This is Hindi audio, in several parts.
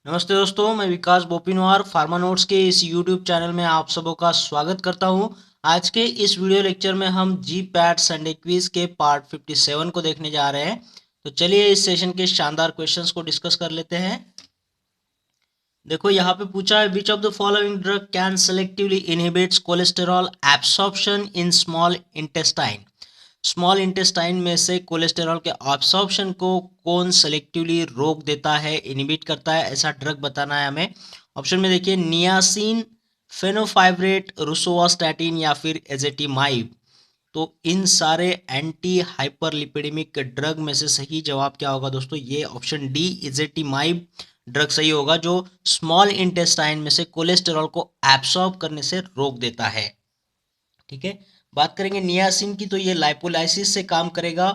नमस्ते दोस्तों, मैं विकास बोपिनवार फार्मा नोट्स के इस यूट्यूब चैनल में आप सबों का स्वागत करता हूं। आज के इस वीडियो लेक्चर में हम जी पैट संडे क्विज के पार्ट 57 को देखने जा रहे हैं। तो चलिए इस सेशन के शानदार क्वेश्चंस को डिस्कस कर लेते हैं। देखो यहाँ पे पूछा है, which of the following drug can selectively inhibits cholesterol absorption in small intestine. Small intestine में से कोलेस्टेरॉल के ऑब्सॉर्प्शन को कौन सेलेक्टिवली रोक देता है, इनहिबिट करता है, ऐसा ड्रग बताना है हमें। ऑप्शन में देखिए, नियासिन, फेनोफाइब्रेट, रोसुवास्टैटिन या फिर एजेटिमाइब। तो इन सारे एंटी हाइपरलिपिडेमिक ड्रग में से सही जवाब क्या होगा दोस्तों? ये ऑप्शन डी इजेटिमाइब ड्रग सही होगा, जो स्मॉल इंटेस्टाइन में से कोलेस्टेरॉल को एब्सॉर्ब करने से रोक देता है। ठीक है, बात करेंगे नियासिन की, तो ये लाइपोलाइसिस से काम करेगा।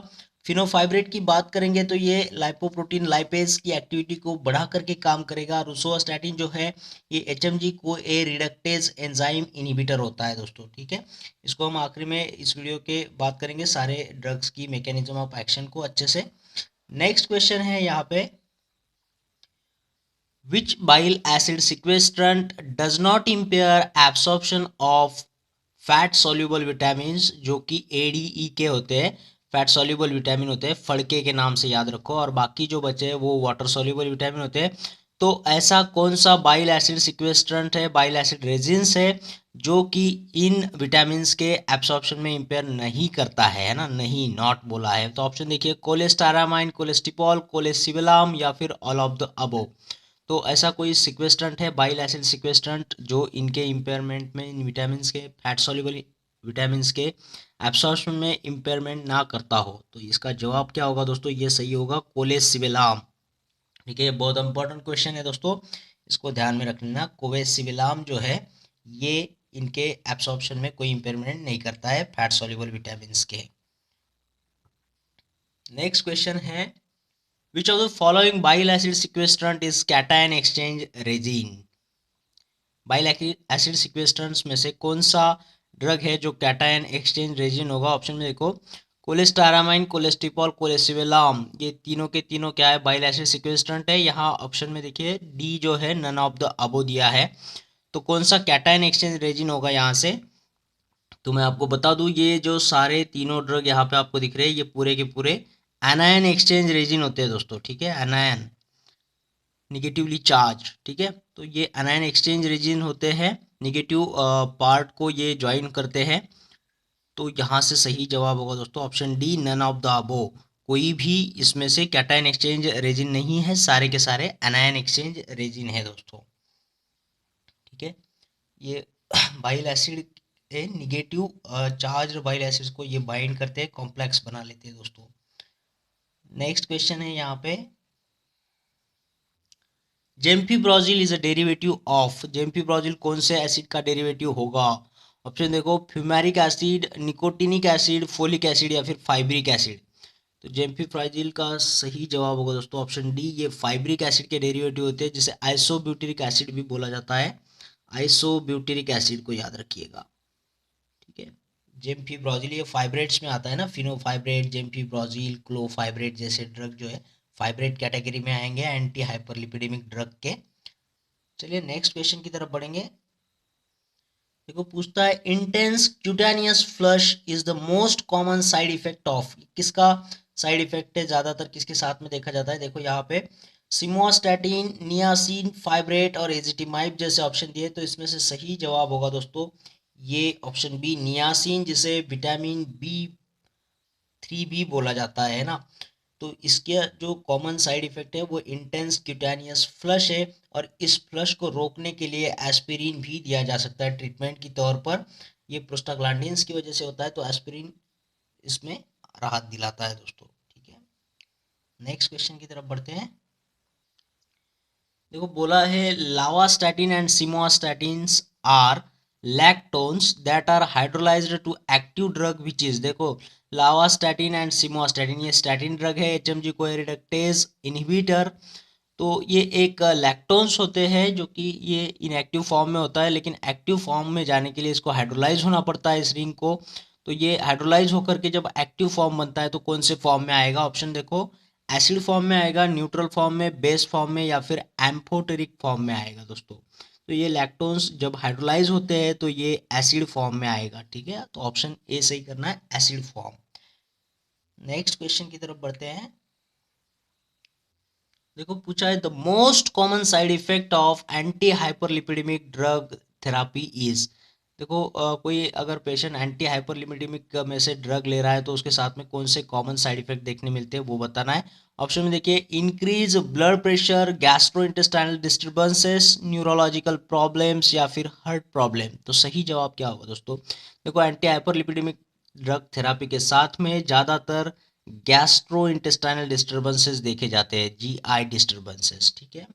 फिनोफाइब्रेट की बात करेंगे तो ये लाइपोप्रोटीन लाइपेज की एक्टिविटी को बढ़ा करके काम करेगा। रोसुवास्टैटिन जो है ये एचएमजी को ए रिडक्टेज एंजाइम इनहिबिटर होता है दोस्तों। ठीक है, इसको हम आखिरी में इस वीडियो के बात करेंगे सारे ड्रग्स की मैकेनिज्म ऑफ एक्शन को अच्छे से। नेक्स्ट क्वेश्चन है यहाँ पे, which bile acid sequestrant does not impair absorption of fat soluble vitamins, जो कि ADE के होते हैं, फैट soluble विटामिन होते हैं, फड़के के नाम से याद रखो, और बाकी जो बचे हैं वो वाटर soluble विटामिन होते हैं। तो ऐसा कौन सा बाइल एसिड सिक्वेस्ट्रेंट है, बाइल एसिड रेजिन्स है, जो कि इन विटामिन के एब्सॉर्प्शन में इम्पेयर नहीं करता है ना, नहीं, नॉट बोला है। तो ऑप्शन देखिए, कोलेस्टारामाइन, कोलेस्टिपॉल, कोलेसिबलाम या फिर ऑल ऑफ द अबो। तो ऐसा कोई सिक्वेस्ट्रेंट है, बाइल एसिड सिक्वेस्ट्रेंट, जो इनके इम्पेयरमेंट में, इन विटामिन के फैट सॉल्युबल विटामिन के एब्सॉर्प्शन में इम्पेयरमेंट ना करता हो। तो इसका जवाब क्या होगा दोस्तों? ये सही होगा, कोलेसिबलाम। ठीक है, ये बहुत इंपॉर्टेंट क्वेश्चन है दोस्तों, इसको ध्यान में रख लेना। कोलेसिबलाम जो है ये इनके एब्सॉर्प्शन में कोई इम्पेयरमेंट नहीं करता है फैट सॉल्युबल विटामिन के। नेक्स्ट क्वेश्चन है, which of the following bile acid sequestrant is cation exchange resin। Bile acid sequestrants में से कौन सा ड्रग है जो कैटायन एक्सचेंज रेजिन होगा? ऑप्शन में देखो, कोलेस्टारामाइन, कोलेस्टिपॉल, कोलेसिबेलाम, ये तीनों के तीनों क्या है? बाइल एसिड सिक्वेस्ट्रेंट है। यहाँ ऑप्शन में देखिए डी जो है नन ऑफ द अबो दिया है। तो कौन सा कैटायन एक्सचेंज रेजिन होगा यहाँ से? तो मैं आपको बता दूं, ये जो सारे तीनों ड्रग यहाँ पे आपको दिख रहे हैं, ये पूरे के पूरे एनायन एक्सचेंज रेजिन होते हैं दोस्तों। ठीक है, एनायन निगेटिवली चार्ज। ठीक है, तो ये अनायन एक्सचेंज रीजन होते हैं, निगेटिव पार्ट को ये ज्वाइन करते हैं। तो यहाँ से सही जवाब होगा दोस्तों option D, none of the above. कोई भी इसमें से कैटायन एक्सचेंज रेजिन नहीं है, सारे के सारे अनायन एक्सचेंज रेजिन है दोस्तों। ठीक है, ये bile acid negative charge bile acids को ये बाइंड करते हैं, कॉम्प्लेक्स बना लेते हैं दोस्तों। नेक्स्ट क्वेश्चन है यहाँ पे, जेम्फीब्रोजिल इज अ डेरिवेटिव ऑफ। जेम्फीब्रोजिल कौन से एसिड का डेरिवेटिव होगा? ऑप्शन देखो, fumaric acid, nicotinic acid, folic acid या फिर फाइब्रिक एसिड। तो जेम्फीब्रोजिल का सही जवाब होगा दोस्तों ऑप्शन डी, ये फाइब्रिक एसिड के डेरिवेटिव होते हैं, जिसे आइसोब्यूटेरिक एसिड भी बोला जाता है। आइसोब्यूटेरिक एसिड को याद रखिएगा। ठीक है, जेम्फीब्रोजिल ये फाइब्रेट्स में आता है ना, फिनोफाइब्रेट, जेम्फीब्रोजिल, क्लोफाइब्रेट जैसे ड्रग जो है फाइब्रेट कैटेगरी में आएंगे, एंटी हाइपरलिपिडेमिक ड्रग के। चलिए नेक्स्ट क्वेश्चन की तरफ बढ़ेंगे। देखो पूछता है, intense cutaneous flush is the most common side effect of. किसका साइड इफेक्ट है, ज्यादातर किसके साथ में देखा जाता है? देखो यहाँ पे सिमोस्टैटिन, नियासिन, फाइब्रेट और एजिटिमाइब जैसे ऑप्शन दिए, तो इसमें से सही जवाब होगा दोस्तों ये ऑप्शन बी, नियासिन, जिसे विटामिन B3 भी बोला जाता है ना। तो इसके जो कॉमन साइड इफेक्ट है वो इंटेंस क्यूटेनियस फ्लश है, और इस फ्लश को रोकने के लिए एस्पिरिन भी दिया जा सकता है ट्रीटमेंट के तौर पर। ये प्रोस्टाग्लैंडिन्स की वजह से होता है, तो एस्पिरिन इसमें राहत दिलाता है दोस्तों। ठीक है, नेक्स्ट क्वेश्चन की तरफ बढ़ते हैं। देखो बोला है, lovastatin and simvastatins are lactones that are hydrolyzed to active drug which is. देखो लावास्टैटिन एंड सिमोस्टैटिन ये स्टैटिन ड्रग है, एचएमजी को रिडक्टेज इनहिबिटर। तो ये एक लैक्टोन्स होते हैं, जो कि ये इनएक्टिव फॉर्म में होता है, लेकिन एक्टिव फॉर्म में जाने के लिए इसको हाइड्रोलाइज होना पड़ता है इस रिंग को। तो ये हाइड्रोलाइज होकर के जब एक्टिव फॉर्म बनता है तो कौन से फॉर्म में आएगा? ऑप्शन देखो, एसिड फॉर्म में आएगा, न्यूट्रल फॉर्म में, बेस फॉर्म में, या फिर एम्फोटेरिक फॉर्म में आएगा दोस्तों। तो ये लैक्टोन्स जब हाइड्रोलाइज होते हैं तो ये एसिड फॉर्म में आएगा, ठीक है। तो ऑप्शन ए सही करना है, एसिड फॉर्म। नेक्स्ट क्वेश्चन की तरफ बढ़ते हैं। देखो पूछा है, the most common side effect of anti hyperlipidemic drug therapy is. देखो कोई अगर पेशेंट एंटी हाइपरलिपिडेमिक में से ड्रग ले रहा है तो उसके साथ में कौन से कॉमन साइड इफेक्ट देखने मिलते हैं वो बताना है। ऑप्शन में देखिए, increase blood pressure, gastrointestinal disturbances, neurological problems, या फिर हार्ट प्रॉब्लम। तो सही जवाब क्या होगा दोस्तों? देखो एंटी हाइपरलिपिडेमिक ड्रग थेरापी के साथ में ज़्यादातर गैस्ट्रो इंटेस्टाइनल डिस्टर्बेंसेस देखे जाते हैं, जीआई डिस्टर्बेंसेस, ठीक है।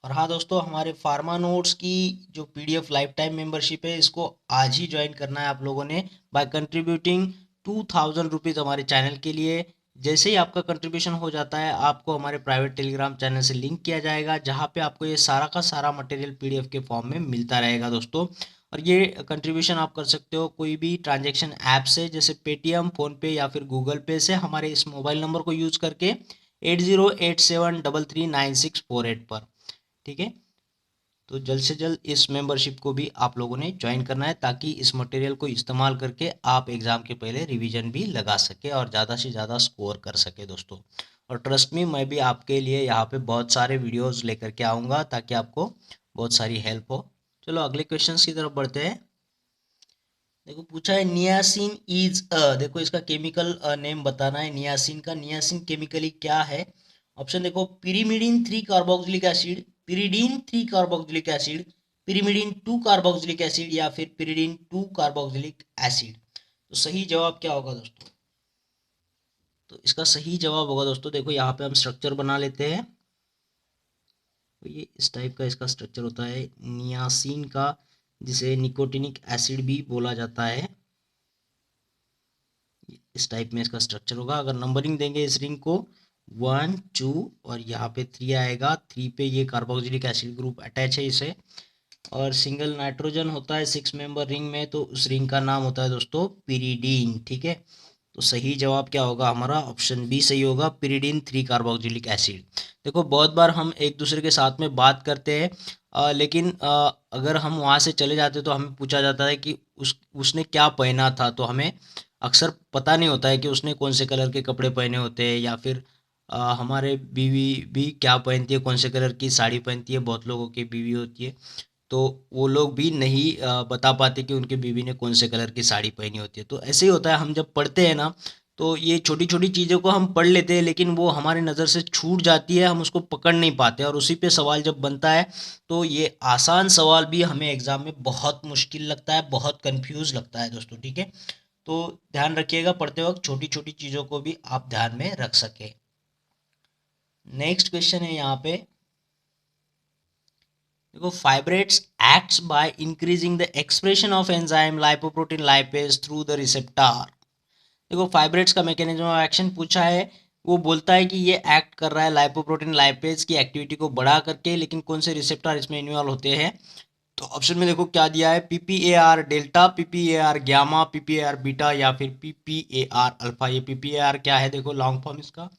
और हाँ दोस्तों, हमारे फार्मा नोट्स की जो पीडीएफ लाइफ टाइम मेंबरशिप है, इसको आज ही ज्वाइन करना है आप लोगों ने बाय कंट्रीब्यूटिंग 2000 रुपीज़ हमारे चैनल के लिए। जैसे ही आपका कंट्रीब्यूशन हो जाता है, आपको हमारे प्राइवेट टेलीग्राम चैनल से लिंक किया जाएगा, जहाँ पे आपको ये सारा का सारा मटेरियल पीडीएफ के फॉर्म में मिलता रहेगा दोस्तों। और ये कंट्रीब्यूशन आप कर सकते हो कोई भी ट्रांजैक्शन ऐप से, जैसे पेटीएम, फ़ोनपे या फिर गूगल पे से, हमारे इस मोबाइल नंबर को यूज़ करके 8087339648 पर, ठीक है। तो जल्द से जल्द इस मेंबरशिप को भी आप लोगों ने ज्वाइन करना है, ताकि इस मटेरियल को इस्तेमाल करके आप एग्ज़ाम के पहले रिवीजन भी लगा सके और ज़्यादा से ज़्यादा स्कोर कर सके दोस्तों। और ट्रस्ट मी, मैं भी आपके लिए यहाँ पे बहुत सारे वीडियोस लेकर के आऊँगा, ताकि आपको बहुत सारी हेल्प हो। चलो अगले क्वेश्चंस की तरफ बढ़ते हैं। देखो पूछा है, नियासिन इज देखो इसका केमिकल नेम बताना है नियासिन का। नियासिन केमिकली क्या है? ऑप्शन देखो, pyrimidine 3 carboxylic acid, pyridine 3 carboxylic acid, pyrimidine 2 carboxylic acid, या फिर पिरीडीन 2 कार्बोक्सिलिक एसिड। तो सही जवाब क्या होगा दोस्तों? तो इसका सही जवाब होगा दोस्तों, देखो यहाँ पे हम स्ट्रक्चर बना लेते हैं। तो ये इस टाइप का इसका स्ट्रक्चर होता है नियासिन का, जिसे निकोटिनिक एसिड भी बोला जाता है। इस टाइप में इसका स्ट्रक्चर होगा। अगर नंबरिंग देंगे इस रिंग को 1 2 और यहाँ पे 3 आएगा, 3 पे ये कार्बोक्सिलिक एसिड ग्रुप अटैच है इसे। और सिंगल नाइट्रोजन होता है 6 मेंबर रिंग में, तो उस रिंग का नाम होता है दोस्तों पिरीडीन, ठीक है। तो सही जवाब क्या होगा हमारा? ऑप्शन बी सही होगा, पिरीडीन 3 कार्बोक्सिलिक एसिड। देखो बहुत बार हम एक दूसरे के साथ में बात करते हैं, लेकिन अगर हम वहाँ से चले जाते तो हमें पूछा जाता है कि उसने क्या पहना था, तो हमें अक्सर पता नहीं होता है कि उसने कौन से कलर के कपड़े पहने होते हैं, या फिर हमारे बीवी भी क्या पहनती है, कौन से कलर की साड़ी पहनती है। बहुत लोगों की बीवी होती है, तो वो लोग भी नहीं बता पाते कि उनके बीवी ने कौन से कलर की साड़ी पहनी होती है। तो ऐसे ही होता है, हम जब पढ़ते हैं ना, तो ये छोटी छोटी चीज़ों को हम पढ़ लेते हैं, लेकिन वो हमारे नज़र से छूट जाती है, हम उसको पकड़ नहीं पाते, और उसी पे सवाल जब बनता है तो ये आसान सवाल भी हमें एग्ज़ाम में बहुत मुश्किल लगता है, बहुत कंफ्यूज लगता है दोस्तों, ठीक है। तो ध्यान रखिएगा, पढ़ते वक्त छोटी छोटी चीज़ों को भी आप ध्यान में रख सके। नेक्स्ट क्वेश्चन है यहाँ पे, देखो fibrates acts by increasing the expression of enzyme lipoprotein lipase through the receptor. देखो फाइब्रेट्स का मैकेनिज्म ऑफ एक्शन पूछा है। वो बोलता है कि ये एक्ट कर रहा है लाइपोप्रोटीन लाइपेज की एक्टिविटी को बढ़ा करके, लेकिन कौन से रिसेप्टर इसमें इन्वॉल्व होते हैं? तो ऑप्शन में देखो क्या दिया है, PPAR delta, PPAR gamma, PPAR beta, या फिर पीपीएआर अल्फा। ये पीपीएआर क्या है? देखो लॉन्ग फॉर्म इसका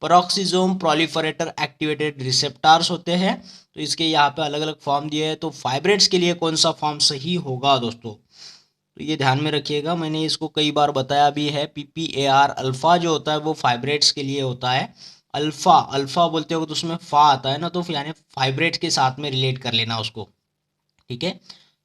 पेरोक्सिसोम प्रोलिफरेटर एक्टिवेटेड रिसेप्टार्स होते हैं। तो इसके यहाँ पे अलग अलग फॉर्म दिए हैं, तो फाइब्रेट्स के लिए कौन सा फॉर्म सही होगा दोस्तों? तो ये ध्यान में रखिएगा, मैंने इसको कई बार बताया भी है। पीपीएआर अल्फा जो होता है वो फाइब्रेट्स के लिए होता है। अल्फा अल्फा बोलते हो तो उसमें फा आता है ना, तो यानी फाइब्रेट के साथ में रिलेट कर लेना उसको, ठीक है।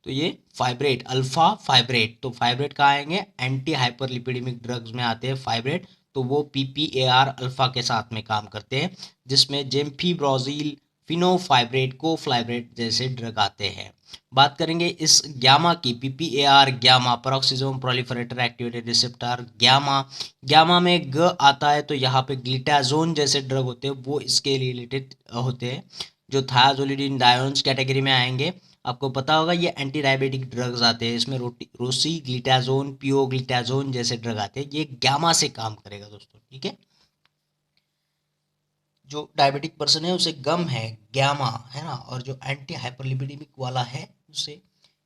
तो ये फाइब्रेट, अल्फा फाइब्रेट, तो फाइब्रेट कहाँ आएंगे? एंटी हाइपरलिपिडेमिक ड्रग्स में आते हैं फाइब्रेट। तो वो पीपीएआर अल्फा के साथ में काम करते हैं, जिसमें जेम्फीब्रोजिल, फिनोफाइब्रेट, कोफ्लाइब्रेट जैसे ड्रग आते हैं। बात करेंगे इस ग्यामा की, PPAR gamma, peroxisome proliferator activated receptor gamma. Gamma में ग आता है, तो यहाँ पे ग्लिटाजोन जैसे ड्रग होते हैं वो इसके रिलेटेड होते हैं, जो थायाजोलिडिन डायोन्स कैटेगरी में आएंगे। आपको पता होगा ये एंटी डायबिटिक ड्रग्स आते हैं, इसमें रोसी ग्लिटाजोन, पियो ग्लिटाजोन जैसे ड्रग आते हैं, ये ग्यामा से काम करेगा दोस्तों, ठीक है। जो डायबिटिक पर्सन है उसे गम है, ग्यामा है ना, और जो एंटी हाइपरलिपिडेमिक वाला है उसे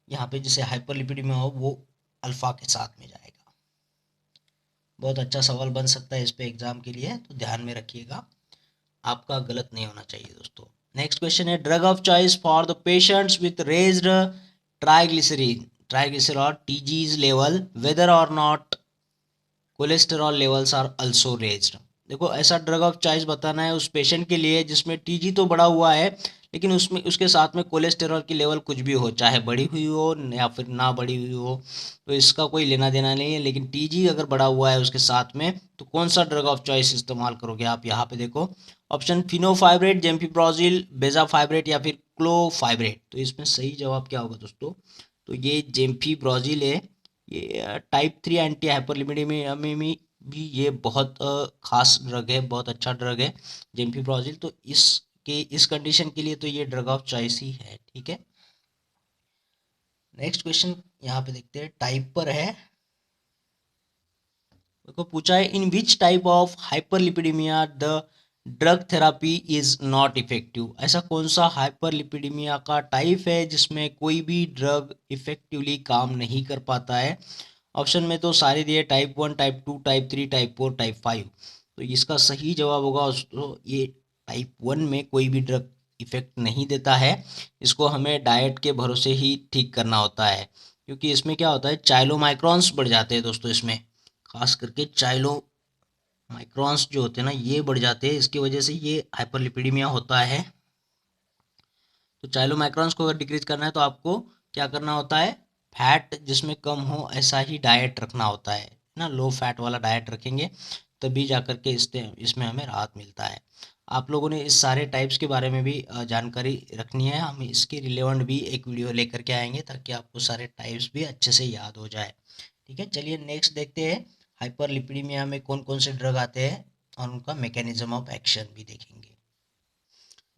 यहाँ पे जिसे हाइपरलिपिडेमिया हो वो अल्फा के साथ में जाएगा। बहुत अच्छा सवाल बन सकता है इस पे एग्जाम के लिए, तो ध्यान में रखिएगा, आपका गलत नहीं होना चाहिए दोस्तों। नेक्स्ट क्वेश्चन है, drug of choice for the patients with raised triglycerol TGs level whether और not cholesterol levels are also raised. देखो, ऐसा ड्रग ऑफ चॉइस बताना है उस पेशेंट के लिए जिसमें टीजी तो बढ़ा हुआ है, लेकिन उसमें उसके साथ में कोलेस्टेरॉल की लेवल कुछ भी हो, चाहे बढ़ी हुई हो या फिर ना बढ़ी हुई हो, तो इसका कोई लेना देना नहीं है। लेकिन टीजी अगर बढ़ा हुआ है उसके साथ में, तो कौन सा ड्रग ऑफ चॉइस इस्तेमाल करोगे आप? यहाँ पे देखो, ऑप्शन फिनोफाइब्रेट, जेम्पिप्रोजिल, बेजाफाइब्रेट या फिर क्लोफाइब्रेट। तो इसमें सही जवाब क्या होगा दोस्तों? तो ये जेम्पिप्रोजिल है। ये टाइप 3 एंटी हाइपरलिपिडेमिया में भी ये बहुत खास ड्रग है, बहुत अच्छा ड्रग है जेम्पिप्रोजिल। तो इस कंडीशन के लिए तो ये ड्रग ऑफ चॉइस ही है, ठीक है। नेक्स्ट क्वेश्चन यहाँ पे देखते हैं, टाइप पर है। देखो, पूछा है, in which type of hyperlipidaemia the drug therapy is not effective. ऐसा कौन सा हाइपरलिपिडेमिया का टाइप है जिसमें कोई भी ड्रग इफेक्टिवली काम नहीं कर पाता है? ऑप्शन में तो सारे दिए, type 1, type 2, type 3, type 4, type 5। तो इसका सही जवाब होगा दोस्तों, ये टाइप 1 में कोई भी ड्रग इफेक्ट नहीं देता है। इसको हमें डाइट के भरोसे ही ठीक करना होता है, क्योंकि इसमें क्या होता है, चाइलोमाइक्रॉन्स बढ़ जाते हैं दोस्तों। इसमें खास करके चाइलोमाइक्रॉन्स जो होते हैं ना, ये बढ़ जाते हैं, इसकी वजह से ये हाइपरलिपिडीमिया होता है। तो चाइलोमाइक्रॉन्स को अगर डिक्रीज करना है तो आपको क्या करना होता है, फैट जिसमें कम हो ऐसा ही डाइट रखना होता है ना, लो फैट वाला डाइट रखेंगे तभी जा कर के इसमें हमें राहत मिलता है। आप लोगों ने इस सारे टाइप्स के बारे में भी जानकारी रखनी है, हम इसके रिलेवेंट भी एक वीडियो लेकर के आएंगे ताकि आपको सारे टाइप्स भी अच्छे से याद हो जाए, ठीक है। चलिए नेक्स्ट देखते हैं, हाइपरलिपिडीमिया में कौन कौन से ड्रग आते हैं और उनका मैकेनिज्म ऑफ एक्शन भी देखेंगे।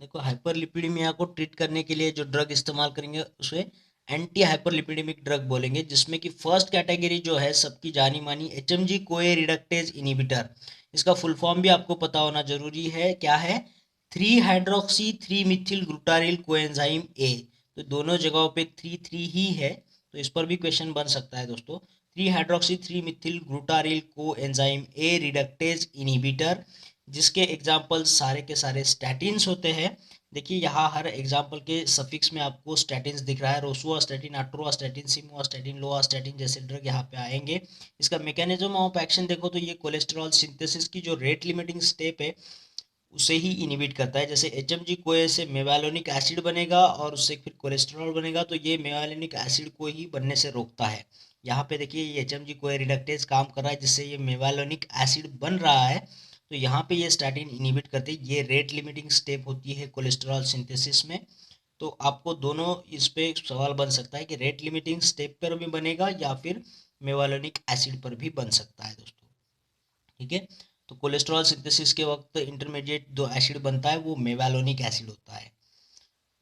देखो, हाइपरलिपिडेमिया को ट्रीट करने के लिए जो ड्रग इस्तेमाल करेंगे उसे एंटी हाइपरलिपिडेमिक ड्रग बोलेंगे, जिसमें कि फर्स्ट कैटेगरी जो है सबकी जानी मानी एचएमजी कोए रिडक्टेज इनिबिटर। इसका फुल फॉर्म भी आपको पता होना जरूरी है, क्या है, 3 हाइड्रोक्सी 3 मिथिल ग्लूटारिल कोएंजाइम ए। तो दोनों जगहों पे 3 3 ही है, तो इस पर भी क्वेश्चन बन सकता है दोस्तों। 3 hydroxy 3 methyl glutaryl coenzyme A reductase inhibitor, जिसके एग्जाम्पल सारे के सारे स्टैटिन्स होते हैं। देखिए, यहाँ हर एग्जाम्पल के सफिक्स में आपको स्टैटिन्स दिख रहा है, रोसुआस्टैटिन, अट्रोआस्टैटिन, सिमुआस्टैटिन, लोआस्टैटिन जैसे ड्रग यहाँ पे आएंगे। इसका मैकेनिज्म ऑफ एक्शन देखो तो ये कोलेस्ट्रॉल सिंथेसिस की जो रेट लिमिटिंग स्टेप है उसे ही इनिबिट करता है। जैसे एचएमजी कोए से मेवालोनिक एसिड बनेगा और उससे फिर कोलेस्ट्रॉल बनेगा, तो ये मेवालोनिक एसिड को ही बनने से रोकता है। यहाँ पे देखिए, ये एचएमजी कोए रिडक्टेज काम कर रहा है जिससे ये मेवालोनिक एसिड बन रहा है, तो यहाँ पे ये स्टैटिन इनिबिट करते हैं। ये रेट लिमिटिंग स्टेप होती है कोलेस्ट्रॉल सिंथेसिस में। तो आपको दोनों इस पे सवाल बन सकता है कि रेट लिमिटिंग स्टेप पर भी बनेगा या फिर मेवालोनिक एसिड पर भी बन सकता है दोस्तों, ठीक है। तो कोलेस्ट्रॉल सिंथेसिस के वक्त इंटरमीडिएट जो एसिड बनता है वो मेवालोनिक एसिड होता है।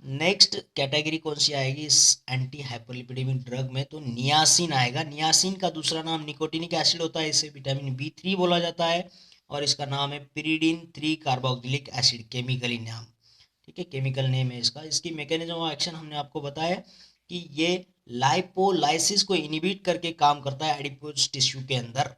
नेक्स्ट कैटेगरी कौन सी आएगी इस एंटी हाइपरलिपिडेमिक ड्रग में? तो नियासिन आएगा। नियासिन का दूसरा नाम निकोटिनिक एसिड होता है, इसे विटामिन B3 बोला जाता है, और इसका नाम है पिरिडीन 3 कार्बोक्सिलिक एसिड, केमिकली नाम, ठीक है, केमिकल नेम है इसका। इसकी मैकेनिज्म ऑफ एक्शन हमने आपको बताया कि ये लाइपोलाइसिस को इनिबिट करके काम करता है एडिपोज टिश्यू के अंदर,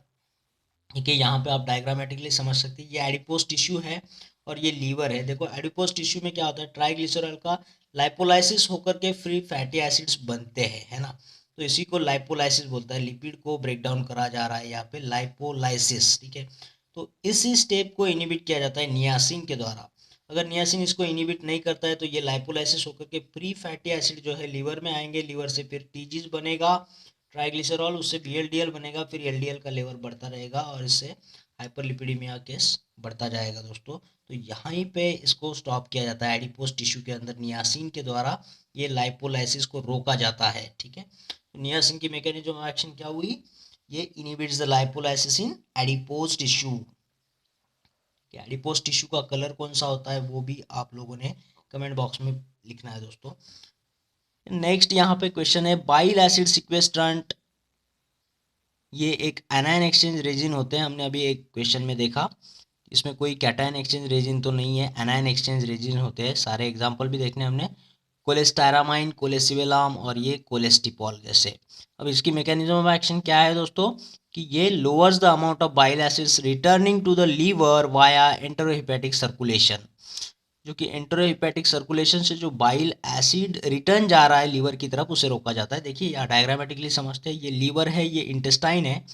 ठीक है। यहाँ पे आप डायग्रामेटिकली समझ सकते हैं, ये एडिपोज टिश्यू है और ये लीवर है। देखो, एडिपोज टिश्यू में क्या होता है, ट्राइग्लिसरॉल का लाइपोलाइसिस होकर के फ्री फैटी एसिड्स बनते हैं, है ना। तो इसी को लाइपोलाइसिस बोलता है, लिपिड को ब्रेक डाउन करा जा रहा है यहाँ पे, लाइपोलाइसिस, ठीक है। तो इसी स्टेप को इनिबिट किया जाता है नियासिन के द्वारा। अगर नियासिन इसको इनिबिट नहीं करता है तो ये लाइपोलाइसिस होकर के फ्री फैटी एसिड जो है लीवर में आएंगे, लीवर से फिर टीजीज बनेगा, ट्राइग्लिसरॉल, उससे VLDL बनेगा, फिर LDL का लेवल बढ़ता रहेगा और इससे हाइपरलिपिडीमिया केस बढ़ता जाएगा दोस्तों। तो यहाँ पे इसको स्टॉप किया जाता है, एडिपोज टिश्यू के अंदर नियासिन के द्वारा ये लाइपोलाइसिस को रोका जाता है, ठीक है। तो नियासिन की मैकेनिज्म ऑफ एक्शन क्या हुई, ये inhibits the lipolysis in adipose tissue. Adipose tissue का कलर कौन सा होता है वो भी आप लोगों ने कमेंट बॉक्स में लिखना है दोस्तों। नेक्स्ट यहाँ पे क्वेश्चन है, बाइल एसिड सिक्वेस्ट्रेंट, ये एक एनायन एक्सचेंज रेजिन होते हैं, हमने अभी एक क्वेश्चन में देखा। इसमें कोई कैटायन एक्सचेंज रेजिन तो नहीं है, एनायन एक्सचेंज रेजिन होते हैं। सारे एग्जांपल भी देखने हमने, कोलेस्टारामाइन, कोलेसिवेलाम और ये कोलेस्टिपॉल जैसे। अब इसकी मैकेनिज्म ऑफ एक्शन क्या है दोस्तों कि ये lowers the amount of bile acids returning to the liver via enterohepatic circulation. जो कि एंटेरोहेपेटिक सर्कुलेशन से जो बाइल एसिड रिटर्न जा रहा है लीवर की तरफ, उसे रोका जाता है। देखिए यहाँ डायग्रामेटिकली समझते हैं, ये लीवर है, ये इंटेस्टाइन है।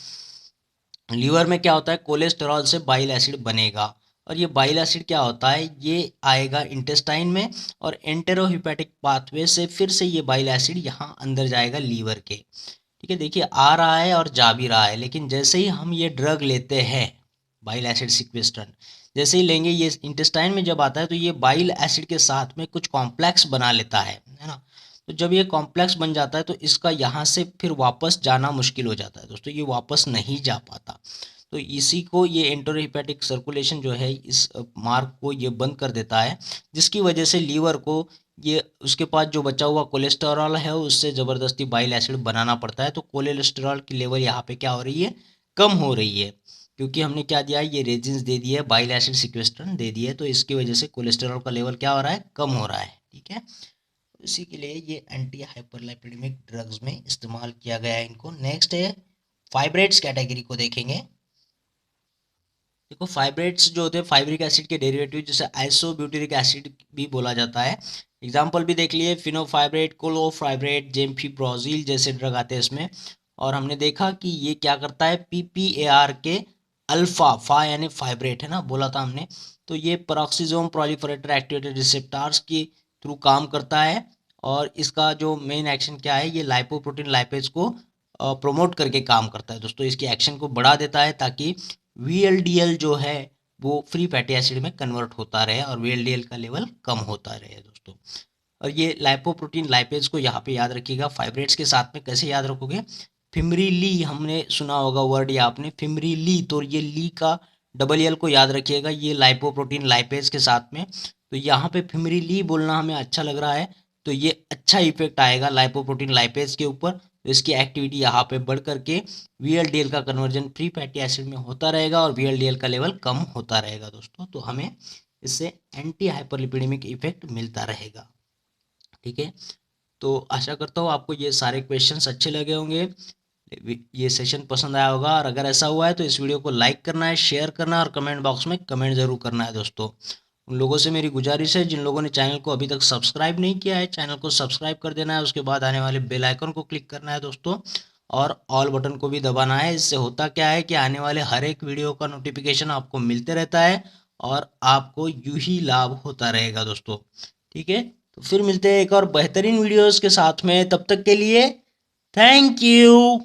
लीवर में क्या होता है, कोलेस्टेरॉल से बाइल एसिड बनेगा और ये बाइल एसिड क्या होता है, ये आएगा इंटेस्टाइन में और एंटेरोहिपेटिक पाथवे से फिर से ये बाइल एसिड यहाँ अंदर जाएगा लीवर के। ठीक है, देखिए आ रहा है और जा भी रहा है, लेकिन जैसे ही हम ये ड्रग लेते हैं बाइल एसिड सिक्वेस्ट्रन, जैसे ही लेंगे ये इंटेस्टाइन में जब आता है तो ये बाइल एसिड के साथ में कुछ कॉम्प्लेक्स बना लेता है ना। तो जब ये कॉम्प्लेक्स बन जाता है तो इसका यहाँ से फिर वापस जाना मुश्किल हो जाता है दोस्तों, ये वापस नहीं जा पाता। तो इसी को ये एंटेरोहेपेटिक सर्कुलेशन जो है इस मार्ग को ये बंद कर देता है, जिसकी वजह से लीवर को ये उसके पास जो बचा हुआ कोलेस्टेरॉल है उससे ज़बरदस्ती बाइल एसिड बनाना पड़ता है। तो कोलेस्टेरॉल की लेवल यहाँ पे क्या हो रही है, कम हो रही है, क्योंकि हमने क्या दिया है, ये रेजिन्स दे दिए, बाइल एसिड सिक्वेस्ट्रन दे दिए, तो इसकी वजह से कोलेस्टेरॉल का लेवल क्या हो रहा है, कम हो रहा है। ठीक है, इसी के लिए ये एंटी हाइपरलाइपिडेमिक ड्रग्स में इस्तेमाल किया गया है इनको। नेक्स्ट है फाइब्रेट्स कैटेगरी को देखेंगे। देखो फाइब्रेट्स जो होते हैं फाइब्रिक एसिड के डेरिवेटिव, जिसे आइसोब्यूटेरिक एसिड भी बोला जाता है। एग्जांपल भी देख लिए, फिनोफाइब्रेट, कोलोफाइब्रेट, जेम्फिप्रोजिल जैसे ड्रग आते हैं इसमें। और हमने देखा कि ये क्या करता है, पीपीएआर के अल्फा, फा यानी फाइब्रेट है ना, बोला था हमने। तो ये पेरोक्सिसोम प्रोलिफरेटर एक्टिवेटेड रिसेप्टर्स के थ्रू काम करता है और इसका जो मेन एक्शन क्या है, ये लाइपोप्रोटीन लाइपेज को प्रोमोट करके काम करता है दोस्तों। इसकी एक्शन को बढ़ा देता है ताकि VLDL जो है वो फ्री फैटी एसिड में कन्वर्ट होता रहे और VLDL का लेवल कम होता रहे दोस्तों। और ये लाइपोप्रोटीन लाइपेज को यहाँ पे याद रखिएगा। फाइब्रेट्स के साथ में कैसे याद रखोगे, फिमरीली, हमने सुना होगा वर्ड ये आपने, फिमरीली, तो ये ली का डबल एल को याद रखिएगा, ये लाइपोप्रोटीन लाइपेज के साथ में। तो यहाँ पे फिमरीली बोलना हमें अच्छा लग रहा है, तो ये अच्छा इफेक्ट आएगा लाइपोप्रोटीन लाइपेज के ऊपर। तो इसकी एक्टिविटी यहाँ पे बढ़ करके VLDL का कन्वर्जन फ्री फैटी एसिड में होता रहेगा और VLDL का लेवल कम होता रहेगा दोस्तों। तो हमें इससे एंटी हाइपरलिपिडेमिक इफेक्ट मिलता रहेगा। ठीक है, तो आशा करता हूँ आपको ये सारे क्वेश्चंस अच्छे लगे होंगे, ये सेशन पसंद आया होगा। और अगर ऐसा हुआ है तो इस वीडियो को लाइक करना है, शेयर करना है और कमेंट बॉक्स में कमेंट ज़रूर करना है दोस्तों। उन लोगों से मेरी गुजारिश है जिन लोगों ने चैनल को अभी तक सब्सक्राइब नहीं किया है, चैनल को सब्सक्राइब कर देना है, उसके बाद आने वाले बेल आइकन को क्लिक करना है दोस्तों, और ऑल बटन को भी दबाना है। इससे होता क्या है कि आने वाले हर एक वीडियो का नोटिफिकेशन आपको मिलते रहता है और आपको यूं ही लाभ होता रहेगा दोस्तों। ठीक है, तो फिर मिलते हैं एक और बेहतरीन वीडियोस के साथ में, तब तक के लिए थैंक यू।